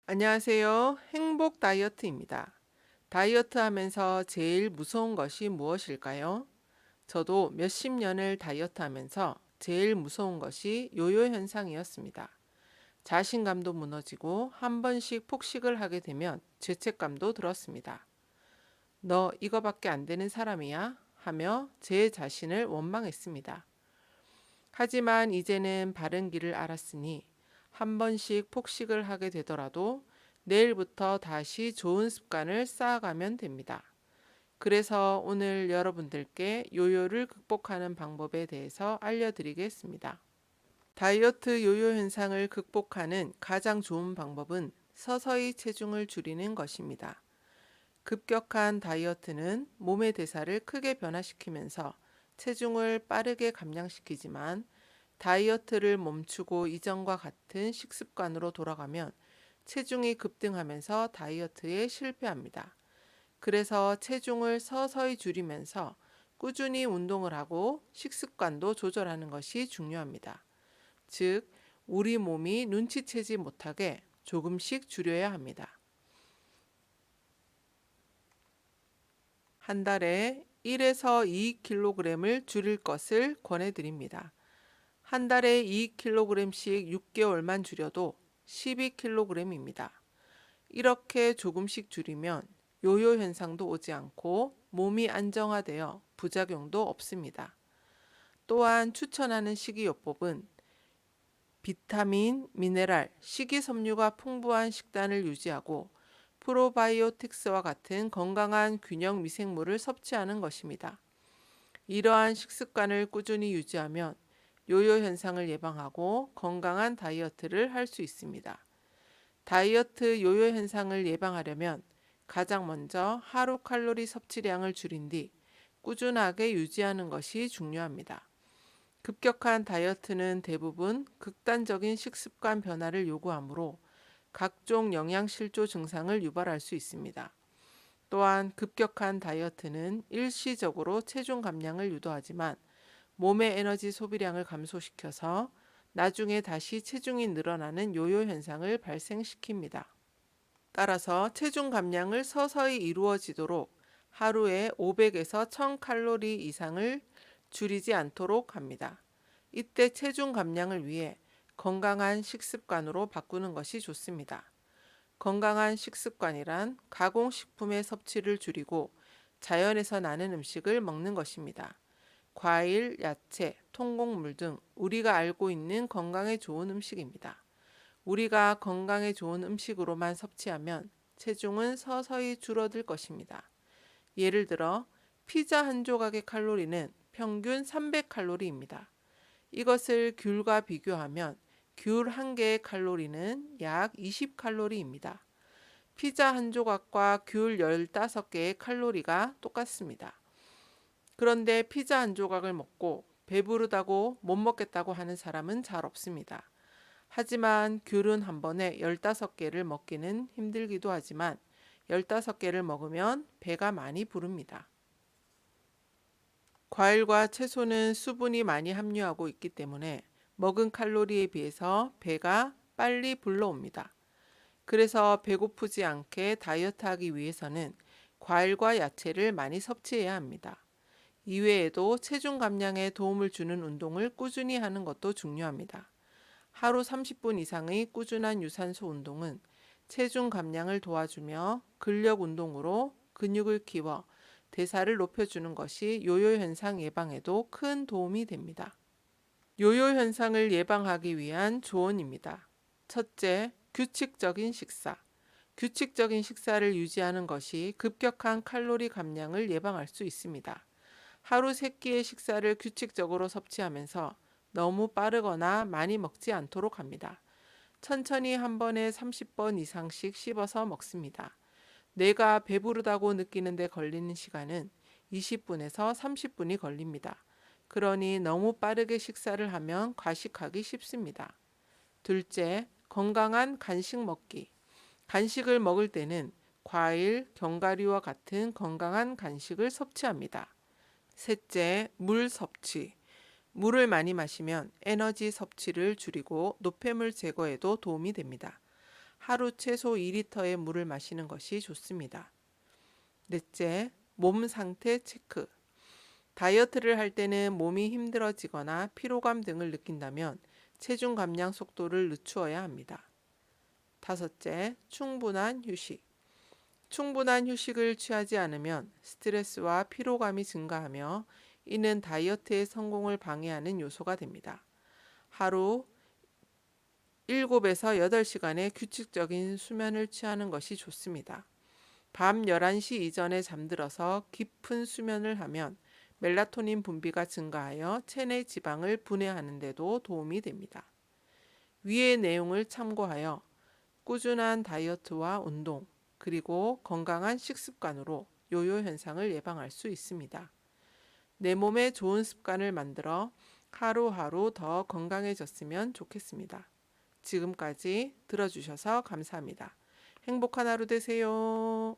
안녕하세요. 행복 다이어트입니다. 다이어트 하면서 제일 무서운 것이 무엇일까요? 저도 몇십 년을 다이어트 하면서 제일 무서운 것이 요요 현상이었습니다. 자신감도 무너지고 한 번씩 폭식을 하게 되면 죄책감도 들었습니다. 너 이거밖에 안 되는 사람이야? 하며 제 자신을 원망했습니다. 하지만 이제는 바른 길을 알았으니 한 번씩 폭식을 하게 되더라도 내일부터 다시 좋은 습관을 쌓아가면 됩니다. 그래서 오늘 여러분들께 요요를 극복하는 방법에 대해서 알려드리겠습니다. 다이어트 요요 현상을 극복하는 가장 좋은 방법은 서서히 체중을 줄이는 것입니다. 급격한 다이어트는 몸의 대사를 크게 변화시키면서 체중을 빠르게 감량시키지만 다이어트를 멈추고 이전과 같은 식습관으로 돌아가면 체중이 급등하면서 다이어트에 실패합니다. 그래서 체중을 서서히 줄이면서 꾸준히 운동을 하고 식습관도 조절하는 것이 중요합니다. 즉, 우리 몸이 눈치채지 못하게 조금씩 줄여야 합니다. 한 달에 1에서 2kg을 줄일 것을 권해드립니다. 한 달에 2kg씩 6개월만 줄여도 12kg입니다. 이렇게 조금씩 줄이면 요요 현상도 오지 않고 몸이 안정화되어 부작용도 없습니다. 또한 추천하는 식이요법은 비타민, 미네랄, 식이섬유가 풍부한 식단을 유지하고 프로바이오틱스와 같은 건강한 균형 미생물을 섭취하는 것입니다. 이러한 식습관을 꾸준히 유지하면 요요 현상을 예방하고 건강한 다이어트를 할 수 있습니다. 다이어트 요요 현상을 예방하려면 가장 먼저 하루 칼로리 섭취량을 줄인 뒤 꾸준하게 유지하는 것이 중요합니다. 급격한 다이어트는 대부분 극단적인 식습관 변화를 요구하므로 각종 영양실조 증상을 유발할 수 있습니다. 또한 급격한 다이어트는 일시적으로 체중 감량을 유도하지만 몸의 에너지 소비량을 감소시켜서 나중에 다시 체중이 늘어나는 요요 현상을 발생시킵니다. 따라서 체중 감량을 서서히 이루어지도록 하루에 500에서 1000칼로리 이상을 줄이지 않도록 합니다. 이때 체중 감량을 위해 건강한 식습관으로 바꾸는 것이 좋습니다. 건강한 식습관이란 가공식품의 섭취를 줄이고 자연에서 나는 음식을 먹는 것입니다. 과일, 야채, 통곡물 등 우리가 알고 있는 건강에 좋은 음식입니다. 우리가 건강에 좋은 음식으로만 섭취하면 체중은 서서히 줄어들 것입니다. 예를 들어 피자 한 조각의 칼로리는 평균 300칼로리입니다. 이것을 귤과 비교하면 귤 한 개의 칼로리는 약 20칼로리입니다. 피자 한 조각과 귤 15개의 칼로리가 똑같습니다. 그런데 피자 한 조각을 먹고 배부르다고 못 먹겠다고 하는 사람은 잘 없습니다. 하지만 귤은 한 번에 15개를 먹기는 힘들기도 하지만 15개를 먹으면 배가 많이 부릅니다. 과일과 채소는 수분이 많이 함유하고 있기 때문에 먹은 칼로리에 비해서 배가 빨리 불러옵니다. 그래서 배고프지 않게 다이어트하기 위해서는 과일과 야채를 많이 섭취해야 합니다. 이외에도 체중 감량에 도움을 주는 운동을 꾸준히 하는 것도 중요합니다. 하루 30분 이상의 꾸준한 유산소 운동은 체중 감량을 도와주며 근력 운동으로 근육을 키워 대사를 높여주는 것이 요요 현상 예방에도 큰 도움이 됩니다. 요요 현상을 예방하기 위한 조언입니다. 첫째, 규칙적인 식사. 규칙적인 식사를 유지하는 것이 급격한 칼로리 감량을 예방할 수 있습니다. 하루 3끼의 식사를 규칙적으로 섭취하면서 너무 빠르거나 많이 먹지 않도록 합니다. 천천히 한 번에 30번 이상씩 씹어서 먹습니다. 뇌가 배부르다고 느끼는데 걸리는 시간은 20분에서 30분이 걸립니다. 그러니 너무 빠르게 식사를 하면 과식하기 쉽습니다. 둘째, 건강한 간식 먹기. 간식을 먹을 때는 과일, 견과류와 같은 건강한 간식을 섭취합니다. 셋째, 물 섭취. 물을 많이 마시면 에너지 섭취를 줄이고 노폐물 제거에도 도움이 됩니다. 하루 최소 2리터의 물을 마시는 것이 좋습니다. 넷째, 몸 상태 체크. 다이어트를 할 때는 몸이 힘들어지거나 피로감 등을 느낀다면 체중 감량 속도를 늦추어야 합니다. 다섯째, 충분한 휴식. 충분한 휴식을 취하지 않으면 스트레스와 피로감이 증가하며 이는 다이어트의 성공을 방해하는 요소가 됩니다. 하루 7에서 8시간의 규칙적인 수면을 취하는 것이 좋습니다. 밤 11시 이전에 잠들어서 깊은 수면을 하면 멜라토닌 분비가 증가하여 체내 지방을 분해하는 데도 도움이 됩니다. 위의 내용을 참고하여 꾸준한 다이어트와 운동, 그리고 건강한 식습관으로 요요 현상을 예방할 수 있습니다. 내 몸에 좋은 습관을 만들어 하루하루 더 건강해졌으면 좋겠습니다. 지금까지 들어주셔서 감사합니다. 행복한 하루 되세요.